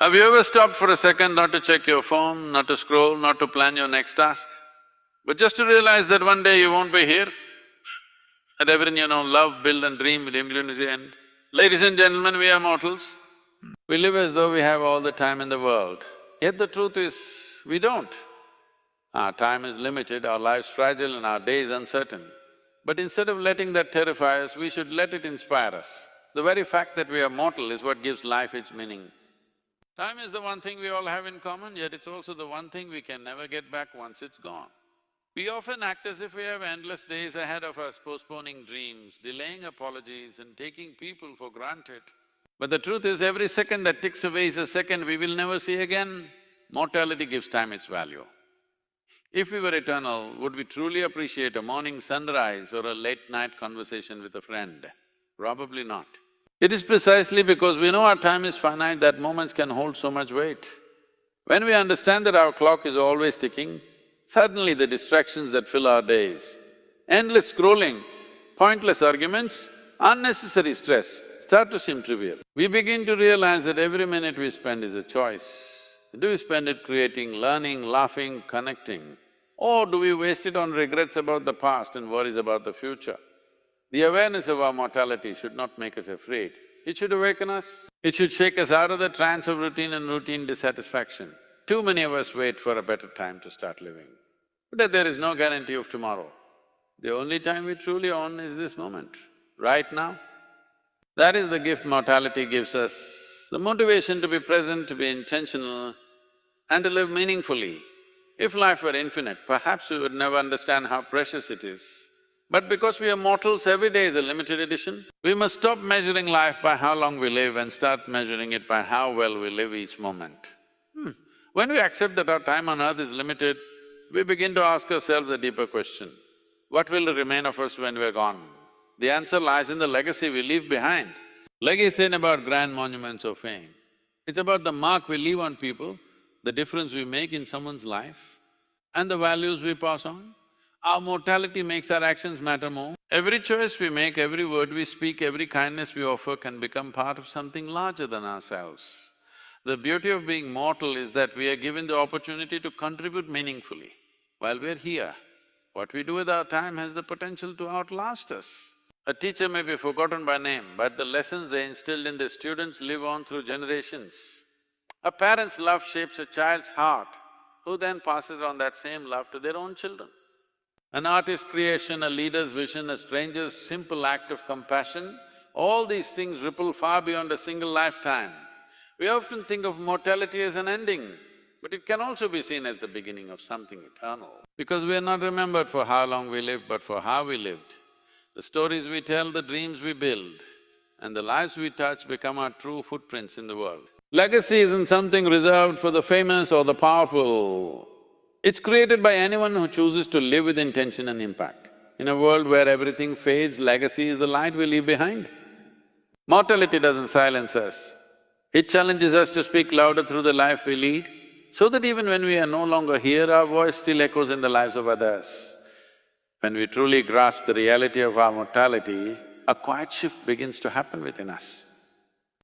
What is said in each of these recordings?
Have you ever stopped for a second not to check your phone, not to scroll, not to plan your next task, but just to realize that one day you won't be here? That everything you know, love, build and dream will eventually end. Ladies and gentlemen, we are mortals. We live as though we have all the time in the world. Yet the truth is, we don't. Our time is limited, our life's fragile and our day is uncertain. But instead of letting that terrify us, we should let it inspire us. The very fact that we are mortal is what gives life its meaning. Time is the one thing we all have in common, yet it's also the one thing we can never get back once it's gone. We often act as if we have endless days ahead of us, postponing dreams, delaying apologies and taking people for granted. But the truth is, every second that ticks away is a second we will never see again. Mortality gives time its value. If we were eternal, would we truly appreciate a morning sunrise or a late-night conversation with a friend? Probably not. It is precisely because we know our time is finite that moments can hold so much weight. When we understand that our clock is always ticking, suddenly the distractions that fill our days, endless scrolling, pointless arguments, unnecessary stress start to seem trivial. We begin to realize that every minute we spend is a choice. Do we spend it creating, learning, laughing, connecting? Or do we waste it on regrets about the past and worries about the future? The awareness of our mortality should not make us afraid. It should awaken us. It should shake us out of the trance of routine and routine dissatisfaction. Too many of us wait for a better time to start living. But there is no guarantee of tomorrow. The only time we truly own is this moment, right now. That is the gift mortality gives us, the motivation to be present, to be intentional and to live meaningfully. If life were infinite, perhaps we would never understand how precious it is. But because we are mortals, every day is a limited edition. We must stop measuring life by how long we live and start measuring it by how well we live each moment. When we accept that our time on earth is limited, we begin to ask ourselves a deeper question: what will remain of us when we're gone? The answer lies in the legacy we leave behind. Legacy isn't about grand monuments or fame. It's about the mark we leave on people, the difference we make in someone's life, and the values we pass on. Our mortality makes our actions matter more. Every choice we make, every word we speak, every kindness we offer can become part of something larger than ourselves. The beauty of being mortal is that we are given the opportunity to contribute meaningfully. While we're here, what we do with our time has the potential to outlast us. A teacher may be forgotten by name, but the lessons they instilled in their students live on through generations. A parent's love shapes a child's heart, who then passes on that same love to their own children. An artist's creation, a leader's vision, a stranger's simple act of compassion, all these things ripple far beyond a single lifetime. We often think of mortality as an ending, but it can also be seen as the beginning of something eternal. Because we are not remembered for how long we lived, but for how we lived. The stories we tell, the dreams we build, and the lives we touch become our true footprints in the world. Legacy isn't something reserved for the famous or the powerful. It's created by anyone who chooses to live with intention and impact. In a world where everything fades, legacy is the light we leave behind. Mortality doesn't silence us. It challenges us to speak louder through the life we lead, so that even when we are no longer here, our voice still echoes in the lives of others. When we truly grasp the reality of our mortality, a quiet shift begins to happen within us.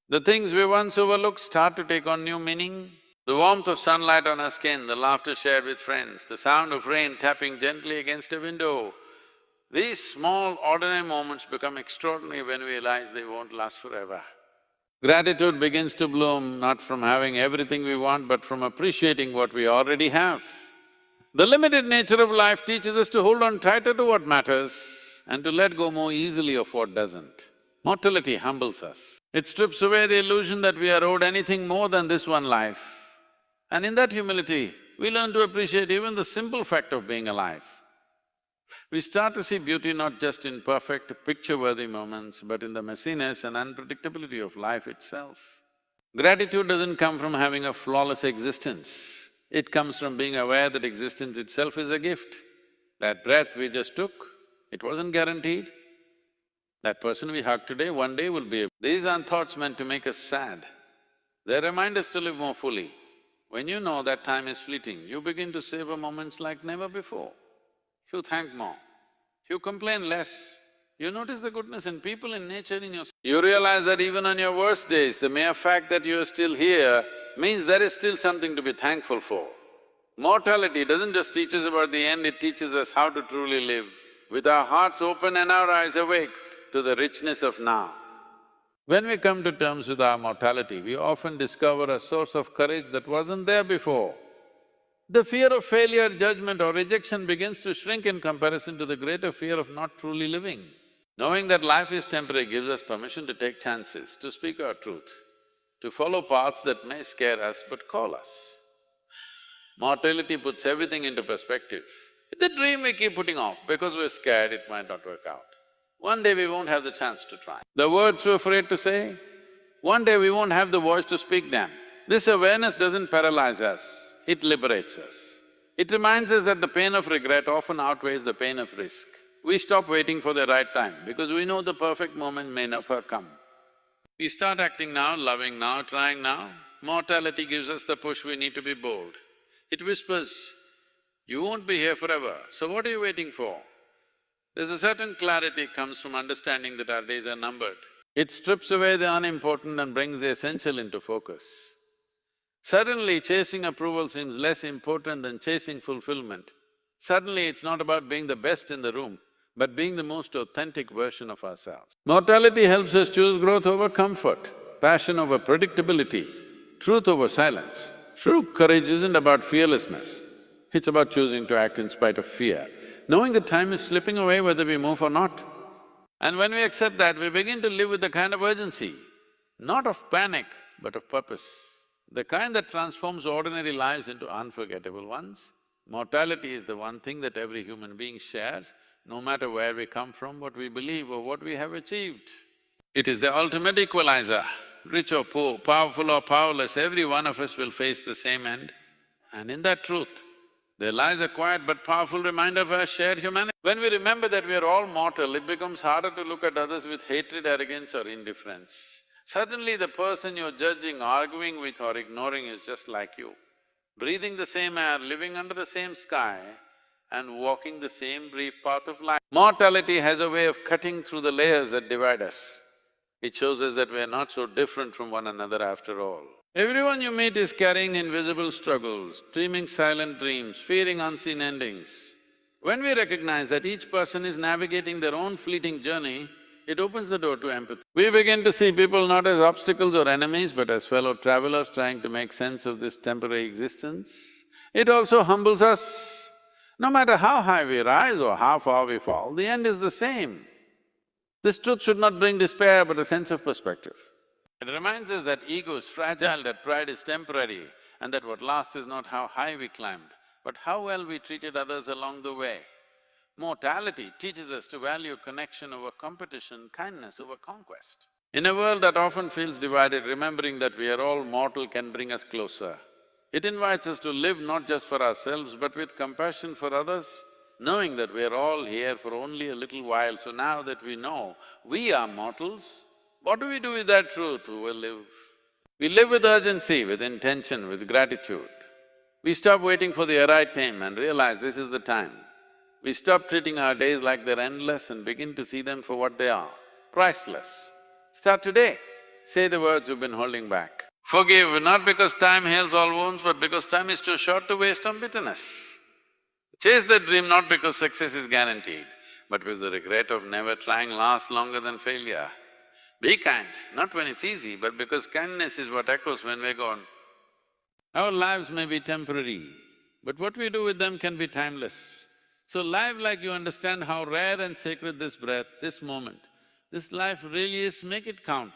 The things we once overlooked start to take on new meaning. The warmth of sunlight on our skin, the laughter shared with friends, the sound of rain tapping gently against a window, these small, ordinary moments become extraordinary when we realize they won't last forever. Gratitude begins to bloom not from having everything we want, but from appreciating what we already have. The limited nature of life teaches us to hold on tighter to what matters and to let go more easily of what doesn't. Mortality humbles us. It strips away the illusion that we are owed anything more than this one life. And in that humility, we learn to appreciate even the simple fact of being alive. We start to see beauty not just in perfect, picture-worthy moments, but in the messiness and unpredictability of life itself. Gratitude doesn't come from having a flawless existence. It comes from being aware that existence itself is a gift. That breath we just took, it wasn't guaranteed. That person we hug today, one day will be… These aren't thoughts meant to make us sad. They remind us to live more fully. When you know that time is fleeting, you begin to savor moments like never before. You thank more, you complain less, you notice the goodness in people, in nature, in yourself. You realize that even on your worst days, the mere fact that you are still here means there is still something to be thankful for. Mortality doesn't just teach us about the end, it teaches us how to truly live with our hearts open and our eyes awake to the richness of now. When we come to terms with our mortality, we often discover a source of courage that wasn't there before. The fear of failure, judgment or rejection begins to shrink in comparison to the greater fear of not truly living. Knowing that life is temporary gives us permission to take chances, to speak our truth, to follow paths that may scare us but call us. Mortality puts everything into perspective. The dream we keep putting off because we're scared it might not work out. One day we won't have the chance to try. The words we're afraid to say, one day we won't have the voice to speak them. This awareness doesn't paralyze us, it liberates us. It reminds us that the pain of regret often outweighs the pain of risk. We stop waiting for the right time because we know the perfect moment may never come. We start acting now, loving now, trying now. Mortality gives us the push we need to be bold. It whispers, you won't be here forever, so what are you waiting for? There's a certain clarity comes from understanding that our days are numbered. It strips away the unimportant and brings the essential into focus. Suddenly, chasing approval seems less important than chasing fulfillment. Suddenly, it's not about being the best in the room, but being the most authentic version of ourselves. Mortality helps us choose growth over comfort, passion over predictability, truth over silence. True courage isn't about fearlessness, it's about choosing to act in spite of fear, knowing that time is slipping away whether we move or not. And when we accept that, we begin to live with a kind of urgency, not of panic, but of purpose. The kind that transforms ordinary lives into unforgettable ones. Mortality is the one thing that every human being shares, no matter where we come from, what we believe or what we have achieved. It is the ultimate equalizer. Rich or poor, powerful or powerless, every one of us will face the same end. And in that truth, there lies a quiet but powerful reminder of our shared humanity. When we remember that we are all mortal, it becomes harder to look at others with hatred, arrogance or indifference. Suddenly the person you're judging, arguing with or ignoring is just like you, breathing the same air, living under the same sky and walking the same brief path of life. Mortality has a way of cutting through the layers that divide us. It shows us that we are not so different from one another after all. Everyone you meet is carrying invisible struggles, dreaming silent dreams, fearing unseen endings. When we recognize that each person is navigating their own fleeting journey, it opens the door to empathy. We begin to see people not as obstacles or enemies, but as fellow travelers trying to make sense of this temporary existence. It also humbles us. No matter how high we rise or how far we fall, the end is the same. This truth should not bring despair, but a sense of perspective. It reminds us that ego is fragile, that pride is temporary, and that what lasts is not how high we climbed, but how well we treated others along the way. Mortality teaches us to value connection over competition, kindness over conquest. In a world that often feels divided, remembering that we are all mortal can bring us closer. It invites us to live not just for ourselves, but with compassion for others, knowing that we are all here for only a little while. So now that we know we are mortals, what do we do with that truth? We will live. We live with urgency, with intention, with gratitude. We stop waiting for the right time and realize this is the time. We stop treating our days like they're endless and begin to see them for what they are, priceless. Start today, say the words you've been holding back. Forgive, not because time heals all wounds, but because time is too short to waste on bitterness. Chase the dream not because success is guaranteed, but because the regret of never trying lasts longer than failure. Be kind, not when it's easy, but because kindness is what echoes when we're gone. Our lives may be temporary, but what we do with them can be timeless. So live like you understand how rare and sacred this breath, this moment, this life really is, make it count.